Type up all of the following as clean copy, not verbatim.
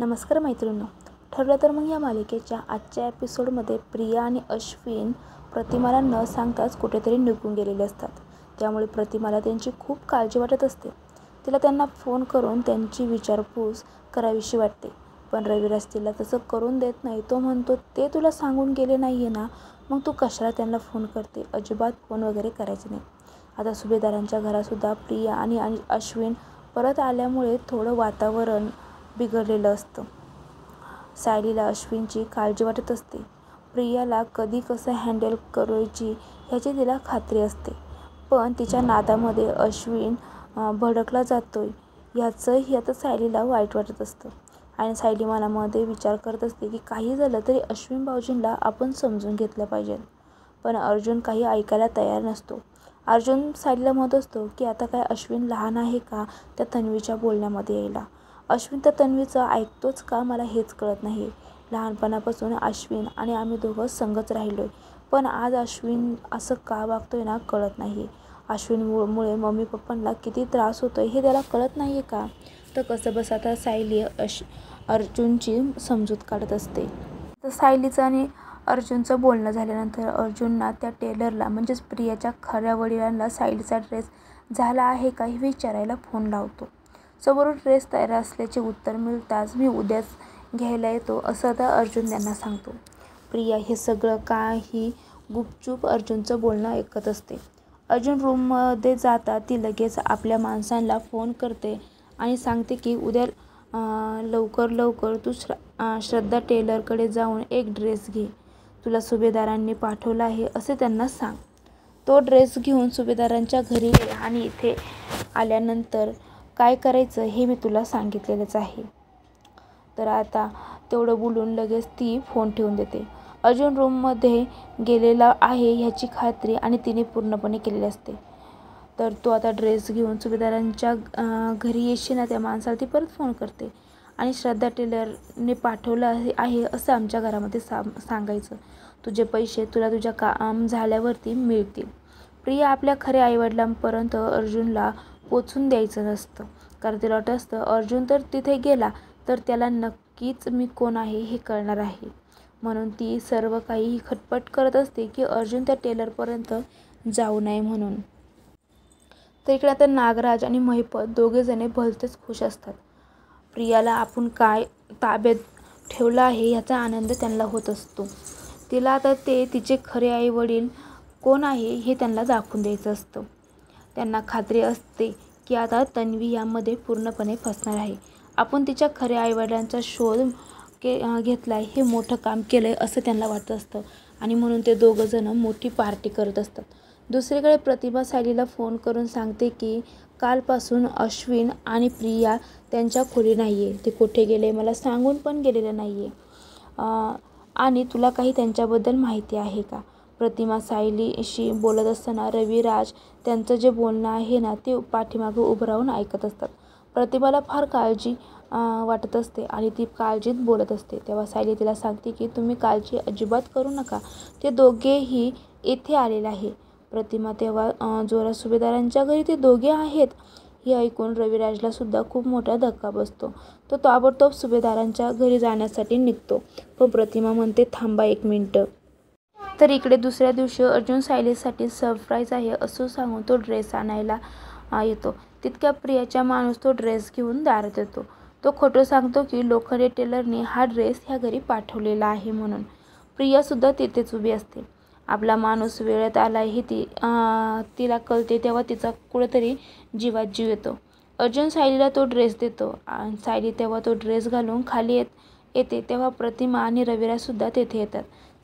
नमस्कार मैत्रिणींनो. ठरलं तर मग या मालिकेच्या आजच्या एपिसोडमध्ये प्रिया आणि अश्विन प्रतिमाला न सांगताच कुठेतरी निघून गेलेले असतात. त्यामुळे प्रतिमाला त्यांची खूप काळजी वाटत असते. तिला त्यांना फोन करून त्यांची विचारपूस करावीशी वाटते. पण रविराज तिला तसं करून देत नाही. तो म्हणतो, ते तुला सांगून गेले नाही आहे ना, मग तू कशाला त्यांना फोन करते? अजिबात फोन वगैरे करायचे नाही. आता सुभेदारांच्या घरातसुद्धा प्रिया आणि अश्विन परत आल्यामुळे थोडं वातावरण बिघडलेलं असतं. सायलीला अश्विनची काळजी वाटत असते. प्रियाला कधी कसं हँडल करायची ह्याची तिला खात्री असते. पण तिच्या नादामध्ये अश्विन भडकला जातोय ह्याचंही आता सायलीला वाईट वाटत असतं. आणि सायली मनामध्ये विचार करत असते की काही झालं तरी अश्विन भाऊजींना आपण समजून घेतलं पाहिजे. पण अर्जुन काही ऐकायला तयार नसतो. अर्जुन सायलीला म्हणत असतो की आता काय अश्विन लहान आहे का त्या तन्वीच्या बोलण्यामध्ये यायला? अश्विन तर तन्वीचं ऐकतोच का मला हेच कळत नाही. लहानपणापासून अश्विन आणि आम्ही दोघं संगच राहिलोय. पण आज अश्विन असं का वागतोय ना कळत नाही. अश्विनमुळे मम्मी पप्पांना किती त्रास होतोय हे त्याला कळत नाही आहे का? तर कसं बस आता सायली अर्जुनची समजूत काढत असते. तर सायलीचं आणि अर्जुनचं बोलणं झाल्यानंतर अर्जुनना त्या टेलरला म्हणजेच प्रियाच्या खऱ्या वडिलांना सायलीचा ड्रेस झाला आहे का हे विचारायला फोन लावतो. समोरून ड्रेस तयार असल्याचे उत्तर मिळताच मी उद्याच घ्यायला येतो असं आता अर्जुन त्यांना सांगतो. प्रिया हे सगळं काही गुपचूप अर्जुनचं बोलणं ऐकत असते. अर्जुन रूममध्ये जाता ती लगेच आपल्या माणसांना फोन करते आणि सांगते की उद्या लवकर तू श्रद्धा टेलरकडे जाऊन एक ड्रेस घे. तुला सुभेदारांनी पाठवला आहे असे त्यांना सांग. तो ड्रेस घेऊन सुभेदारांच्या घरी ये आणि इथे आल्यानंतर काय करायचं हे मी तुला सांगितलेलंच आहे. तर आता तेवढं बोलून लगेच ती फोन ठेवून देते. अर्जुन रूममध्ये गेलेला आहे ह्याची खात्री आणि तिने पूर्णपणे केलेली असते. तर तो आता ड्रेस घेऊन सुभेदारांच्या घरी येशील ना त्या माणसाला ती परत फोन करते आणि श्रद्धा टेलरने पाठवलं आहे असं आमच्या घरामध्ये सांगायचं. तुझे पैसे तुला तुझ्या काम झाल्यावरती मिळतील. प्रिया आपल्या खऱ्या आईवडिलांपर्यंत अर्जुनला पोचून द्यायचं नसतं. कारण तिला वाटत असतं अर्जुन तर तिथे गेला तर त्याला नक्कीच मी कोण आहे हे कळणार आहे. म्हणून ती सर्व काही खटपट करत असते की अर्जुन त्या टेलरपर्यंत जाऊ नये म्हणून. तर इकडे आता नागराज आणि महिपत दोघेजणे भलतेच खुश असतात. प्रियाला आपण काय ताब्यात ठेवलं आहे ह्याचा आनंद त्यांना होत असतो. तिला आता ते तिचे खरे आई वडील कोण आहे हे त्यांना दाखवून द्यायचं असतं. त्यांना खात्री असते की आता तन्वी यामध्ये पूर्णपणे फसणार आहे. आपण तिच्या खऱ्या आईवडिलांचा शोध घेतला आहे हे मोठं काम केलं आहे असं त्यांना वाटत असतं आणि म्हणून ते दोघंजणं मोठी पार्टी करत असतात. दुसरीकडे प्रतिभा सायलीला फोन करून सांगते की कालपासून अश्विन आणि प्रिया त्यांच्या खोली नाही आहे. ते कुठे गेले मला सांगून पण गेलेलं नाही आहे आणि तुला काही त्यांच्याबद्दल माहिती आहे का? प्रतिमा सायलीशी बोलत असताना रविराज त्यांचं जे बोलणं आहे ना ते पाठीमागं उभं राहून ऐकत असतात. प्रतिभाला फार काळजी वाटत असते आणि ती काळजीत बोलत असते. तेव्हा सायली तिला सांगते की तुम्ही काळजी अजिबात करू नका. ते दोघेही येथे आलेले आहे. प्रतिमा तेव्हा जोरात सुभेदारांच्या घरी ते दोघे आहेत हे ऐकून रविराजला सुद्धा खूप मोठा धक्का बसतो. तो ताबडतोब सुभेदारांच्या घरी जाण्यासाठी निघतो. पण प्रतिमा म्हणते थांबा एक मिनिटं. तर इकडे दुसऱ्या दिवशी अर्जुन सायलीसाठी सरप्राईज आहे असं सांगून तो ड्रेस आणायला येतो. तितक्या प्रियाचा माणूस तो ड्रेस घेऊन दारात येतो. तो खोटं सांगतो की लोखंडे टेलरने हा ड्रेस ह्या घरी पाठवलेला आहे म्हणून. प्रियासुद्धा तिथेच उभी असते. आपला माणूस वेळेत आला हे तिला कळते तेव्हा तिचा कुठेतरी जीवात जीव येतो. अर्जुन सायलीला तो ड्रेस देतो. सायली तेव्हा तो ड्रेस घालून खाली येते तेव्हा प्रतिमा आणि रविराजसुद्धा तेथे येतात.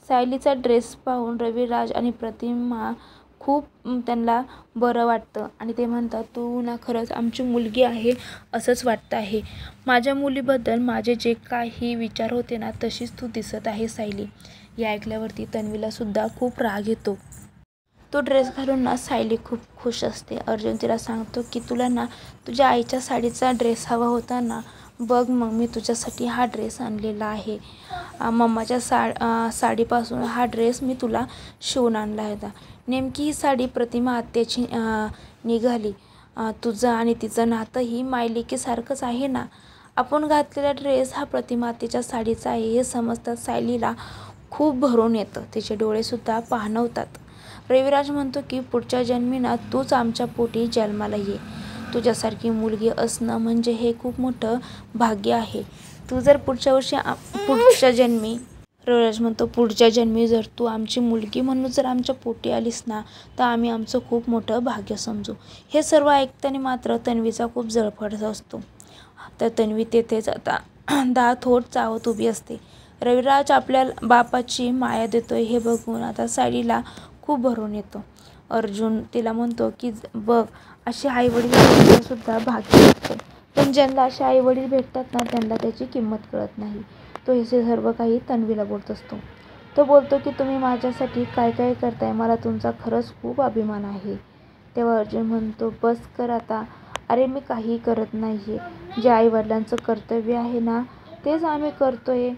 सायलीचा ड्रेस पाहून रविराज आणि प्रतिमा खूप त्यांना बरं वाटतं आणि ते म्हणतात तू ना खरंच आमची मुलगी आहे असंच वाटतं आहे. माझ्या मुलीबद्दल माझे जे काही विचार होते ना तशीच तू दिसत आहे सायली. हे ऐकल्यावरती तन्वीलासुद्धा खूप राग येतो. तो ड्रेस घालून ना सायली खूप खुश असते. अर्जुन तिला सांगतो की तुला ना तुझ्या आईच्या साडीचा ड्रेस हवा होता ना, बघ मग मी तुझ्यासाठी हा ड्रेस आणलेला आहे. मम्माच्या साडीपासून हा ड्रेस मी तुला शिवून आणला होता. नेमकी ही साडी प्रतिमा आत्याची निघाली. तुझं आणि तिचं नातंही मायलेकीसारखंच आहे ना. आपण घातलेला ड्रेस हा प्रतिमातेच्या साडीचा आहे हे समजताच सायलीला खूप भरून येतं. तिचे डोळेसुद्धा पाहणवतात. रविराज म्हणतो की पुढच्या जन्मी ना तूच आमच्या पोटी जन्माला ये. तुझ्यासारखी मुलगी असणं म्हणजे हे खूप मोठं भाग्य आहे. तू जर पुढच्या जन्मी रविराज म्हणतो पुढच्या जन्मी जर तू आमची मुलगी म्हणून जर आमच्या पोटी आलीस ना तर आम्ही आमचं खूप मोठं भाग्य समजू. हे सर्व ऐकताना मात्र तन्वीचा खूप जळफळ असतो. तर तन्वी तेथेच आता दात ओठ चावत उभी असते. रविराज आपल्या बापाची माया देतोय हे बघून आता सायलीला खूप भरून येतं. अर्जुन तिला म्हणतो की बघ असे आईवडील भेटणं सुद्धा भाग्य असतं. पण ज्यांना असे आईवडील भेटतात ना त्यांना त्याची किंमत कळत नाही. तो हे सर्व काही तन्वीला बोलत असतो. तो बोलतो की तुम्ही माझ्यासाठी काय काय करताय, मला तुमचा खरंच खूप अभिमान आहे. तेव्हा अर्जुन म्हणतो बस कर आता. अरे मी काही करत नाहीये. जे आईवडिलांचं कर्तव्य आहे ना तेच आम्ही करतोय.